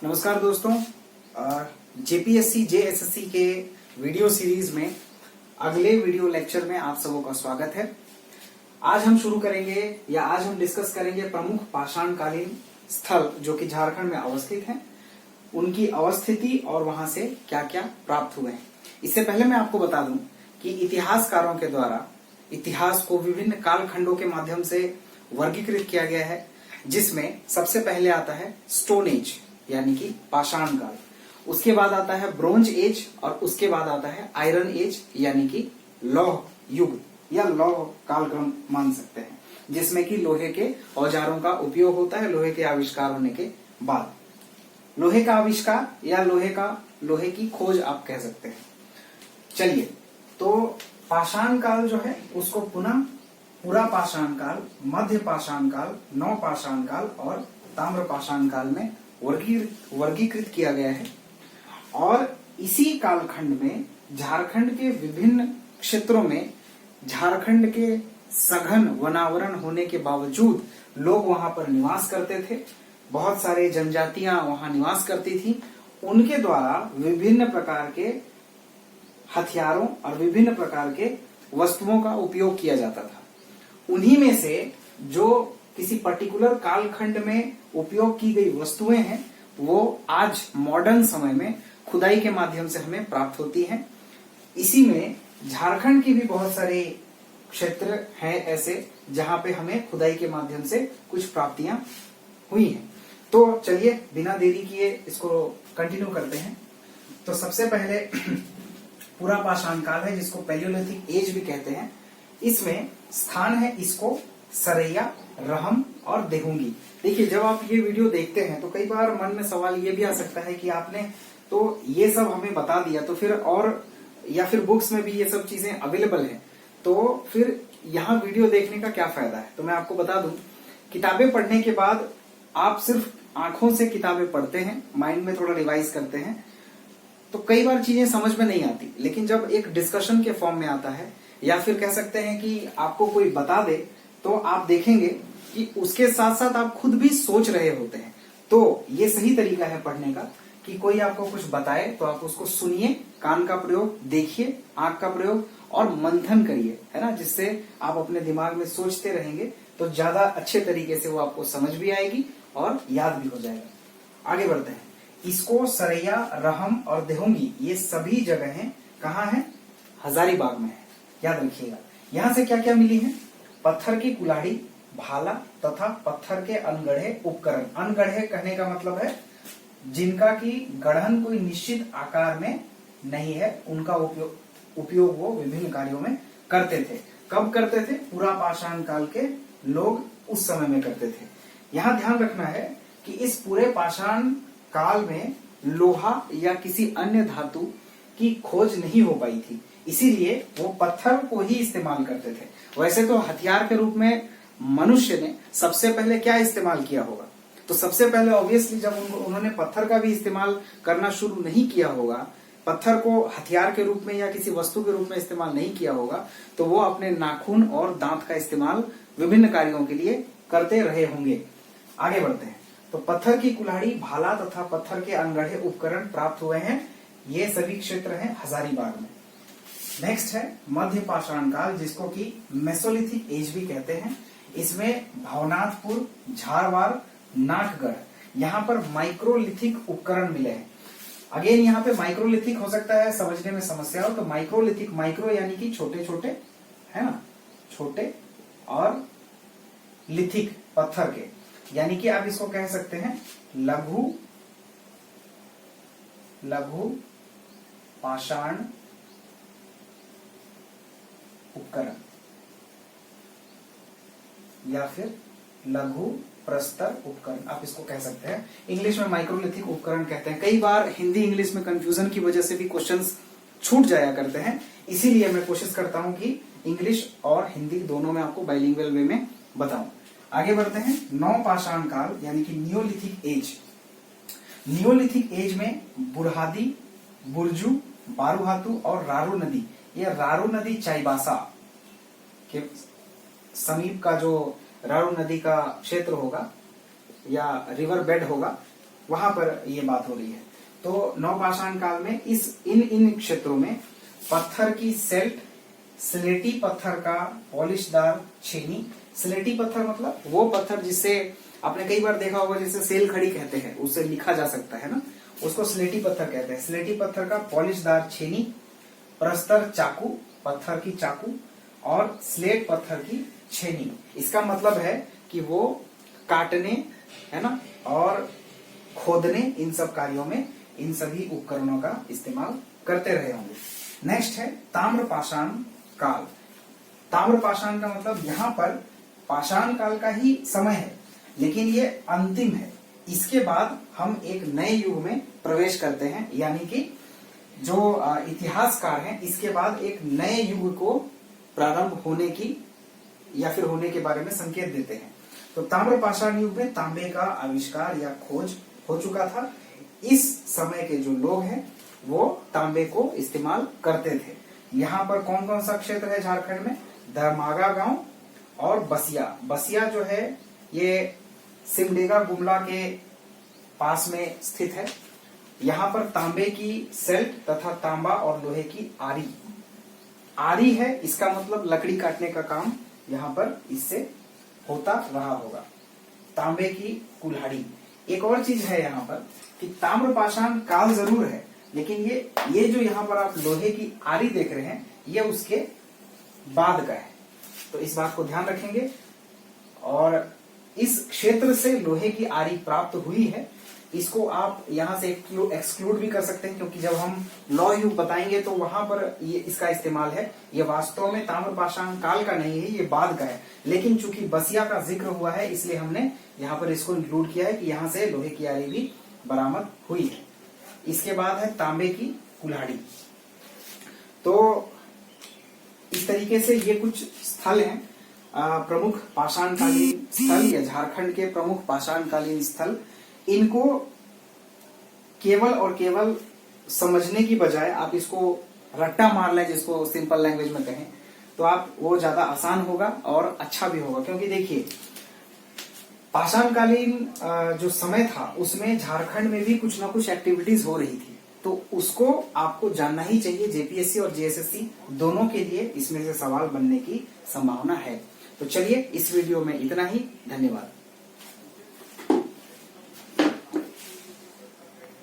नमस्कार दोस्तों, JPSC JSSC के वीडियो सीरीज में अगले वीडियो लेक्चर में आप सबों का स्वागत है। आज हम शुरू करेंगे या आज हम डिस्कस करेंगे प्रमुख पाषाणकालीन स्थल जो कि झारखंड में अवस्थित हैं, उनकी अवस्थिति और वहां से क्या क्या प्राप्त हुए हैं। इससे पहले मैं आपको बता दूं कि इतिहासकारों के द्वारा इतिहास को विभिन्न कालखंडों के माध्यम से वर्गीकृत किया गया है, जिसमें सबसे पहले आता है स्टोन एज यानी कि पाषाण काल, उसके बाद आता है ब्रोंज एज और उसके बाद आता है आयरन एज यानी कि लौह युग या लौह कालक्रम मान सकते हैं, जिसमें कि लोहे के औजारों का उपयोग होता है लोहे के आविष्कार होने के बाद। लोहे का आविष्कार या लोहे की खोज आप कह सकते हैं। चलिए, तो पाषाण काल जो है उसको पुनः पूरा पाषाण काल, मध्य पाषाण काल, नव पाषाण काल और ताम्र पाषाण काल में वर्गीकृत किया गया है। और इसी कालखंड में झारखंड के विभिन्न क्षेत्रों में झारखंड के सघन वनावरण होने के बावजूद लोग वहां पर निवास करते थे। बहुत सारे जनजातियां वहां निवास करती थी। उनके द्वारा विभिन्न प्रकार के हथियारों और विभिन्न प्रकार के वस्तुओं का उपयोग किया जाता था। उन्हीं में से जो किसी पर्टिकुलर कालखंड में उपयोग की गई वस्तुएं हैं वो आज मॉडर्न समय में खुदाई के माध्यम से हमें प्राप्त होती हैं। इसी में झारखंड की भी बहुत सारे क्षेत्र हैं ऐसे जहां पे हमें खुदाई के माध्यम से कुछ प्राप्तियां हुई हैं। तो चलिए बिना देरी किए इसको कंटिन्यू करते हैं। तो सबसे पहले पूरा पाषाण काल है, जिसको पैलियोलिथिक एज भी कहते हैं। इसमें स्थान है इसको सरैया, रहम और देहूंगी। देखिए, जब आप ये वीडियो देखते हैं तो कई बार मन में सवाल ये भी आ सकता है कि आपने तो ये सब हमें बता दिया, तो फिर और या फिर बुक्स में भी ये सब चीजें अवेलेबल हैं, तो फिर यहाँ वीडियो देखने का क्या फायदा है। तो मैं आपको बता दूं, किताबें पढ़ने के बाद आप सिर्फ आंखों से किताबें पढ़ते हैं, माइंड में थोड़ा रिवाइज करते हैं, तो कई बार चीजें समझ में नहीं आती। लेकिन जब एक डिस्कशन के फॉर्म में आता है या फिर कह सकते हैं कि आपको कोई बता दे, तो आप देखेंगे कि उसके साथ साथ आप खुद भी सोच रहे होते हैं। तो ये सही तरीका है पढ़ने का कि कोई आपको कुछ बताए तो आप उसको सुनिए, कान का प्रयोग देखिए, आंख का प्रयोग और मंथन करिए, है ना, जिससे आप अपने दिमाग में सोचते रहेंगे तो ज्यादा अच्छे तरीके से वो आपको समझ भी आएगी और याद भी हो जाएगा। आगे बढ़ते हैं। इसको सरैया, रहम और देहूंगी ये सभी जगहें कहाँ हैं? हजारीबाग में है, याद रखिएगा। यहाँ से क्या क्या मिली है? पत्थर की कुल्हाड़ी, भाला तथा पत्थर के अनगढ़े उपकरण। अनगढ़े कहने का मतलब है जिनका की गढ़न कोई निश्चित आकार में नहीं है, उनका उपयोग वो विभिन्न कार्यों में करते थे। कब करते थे? पूरा पाषाण काल के लोग उस समय में करते थे। यहाँ ध्यान रखना है कि इस पूरे पाषाण काल में लोहा या किसी अन्य धातु की खोज नहीं हो पाई थी, इसीलिए वो पत्थर को ही इस्तेमाल करते थे। वैसे तो हथियार के रूप में मनुष्य ने सबसे पहले क्या इस्तेमाल किया होगा? तो सबसे पहले ऑब्वियसली जब उन्होंने पत्थर का भी इस्तेमाल करना शुरू नहीं किया होगा, पत्थर को हथियार के रूप में या किसी वस्तु के रूप में इस्तेमाल नहीं किया होगा, तो वो अपने नाखून और दांत का इस्तेमाल विभिन्न कार्यों के लिए करते रहे होंगे। आगे बढ़ते हैं। तो पत्थर की कुल्हाड़ी, भाला तथा पत्थर के अनगढ़े उपकरण प्राप्त हुए हैं। ये सभी क्षेत्र हैं हजारीबाग में। नेक्स्ट है मध्य पाषाण काल, जिसको कि मेसोलिथिक एज भी कहते हैं। इसमें भवनाथपुर, झारवाड़, नाथगढ़, यहाँ पर माइक्रोलिथिक उपकरण मिले हैं। अगेन यहाँ पे माइक्रोलिथिक हो सकता है समझने में समस्या हो, तो माइक्रोलिथिक, माइक्रो यानी कि छोटे छोटे, है ना, छोटे, और लिथिक पत्थर के, यानी कि आप इसको कह सकते हैं लघु पाषाण उपकरण या फिर लघु प्रस्तर उपकरण, आप इसको कह सकते हैं। इंग्लिश में माइक्रोलिथिक उपकरण कहते हैं। कई बार हिंदी इंग्लिश में कंफ्यूजन की वजह से भी क्वेश्चंस छूट जाया करते हैं, इसीलिए मैं कोशिश करता हूं कि इंग्लिश और हिंदी दोनों में आपको बाइलिंगुअल वे में बताऊं। आगे बढ़ते हैं। नव पाषाण काल यानी कि नियोलिथिक एज। नियोलिथिक एज में बुरहादी, बुरजू, बारूहातू और रारू नदी, ये रारू नदी चाईबासा के समीप का जो रारू नदी का क्षेत्र होगा या रिवर बेड होगा, वहां पर ये बात हो रही है। तो नवपाषाण काल में इन क्षेत्रों में पत्थर की सेल्ट, स्लेटी पत्थर का पॉलिशदार छेनी। स्लेटी पत्थर मतलब वो पत्थर जिससे आपने कई बार देखा होगा, जिसे सेल खड़ी कहते हैं, उससे लिखा जा सकता है ना, उसको स्लेटी पत्थर कहते हैं। स्लेटी पत्थर का पॉलिशदार छेनी, प्रस्तर चाकू, पत्थर की चाकू, और स्लेट पत्थर की छेनी। इसका मतलब है कि वो काटने, है ना, और खोदने, इन सब कार्यों में इन सभी उपकरणों का इस्तेमाल करते रहे होंगे। नेक्स्ट है ताम्रपाषाण काल। ताम्रपाषाण का मतलब यहाँ पर पाषाण काल का ही समय है, लेकिन ये अंतिम है। इसके बाद हम एक नए युग में प्रवेश करते हैं, यानी कि जो इतिहासकार हैं इसके बाद एक नए युग को प्रारंभ होने की या फिर होने के बारे में संकेत देते हैं। तो ताम्रपाषाण युग में तांबे का आविष्कार या खोज हो चुका था। इस समय के जो लोग हैं वो तांबे को इस्तेमाल करते थे। यहाँ पर कौन कौन सा क्षेत्र है झारखंड में? दरमागा गांव और बसिया। बसिया जो है ये सिमडेगा गुमला के पास में स्थित है। यहाँ पर तांबे की सेल्ट तथा तांबा और लोहे की आरी। आरी है, इसका मतलब लकड़ी काटने का काम यहाँ पर इससे होता रहा होगा। तांबे की कुल्हाड़ी। एक और चीज है यहाँ पर कि ताम्रपाषाण काल जरूर है, लेकिन ये जो यहाँ पर आप लोहे की आरी देख रहे हैं ये उसके बाद का है, तो इस बात को ध्यान रखेंगे। और इस क्षेत्र से लोहे की आरी प्राप्त हुई है, इसको आप यहाँ से एक्सक्लूड भी कर सकते हैं, क्योंकि जब हम लौ युग बताएंगे तो वहां पर ये इसका इस्तेमाल है। ये वास्तव में ताम्रपाषाण काल का नहीं है, ये बाद का है, लेकिन चूंकि बसिया का जिक्र हुआ है इसलिए हमने यहाँ पर इसको इंक्लूड किया है कि यहाँ से लोहे की आरी भी बरामद हुई है। इसके बाद है तांबे की कुल्हाड़ी। तो इस तरीके से ये कुछ स्थल हैं, प्रमुख पाषाणकालीन स्थल या झारखंड के प्रमुख पाषाणकालीन स्थल। इनको केवल और केवल समझने की बजाय आप इसको रट्टा मार लें, जिसको सिंपल लैंग्वेज में कहें, तो आप वो ज्यादा आसान होगा और अच्छा भी होगा। क्योंकि देखिए पाषाणकालीन जो समय था उसमें झारखंड में भी कुछ ना कुछ एक्टिविटीज हो रही थी, तो उसको आपको जानना ही चाहिए। जेपीएससी और जेएसएससी दोनों के लिए इसमें से सवाल बनने की संभावना है। तो चलिए इस वीडियो में इतना ही। धन्यवाद।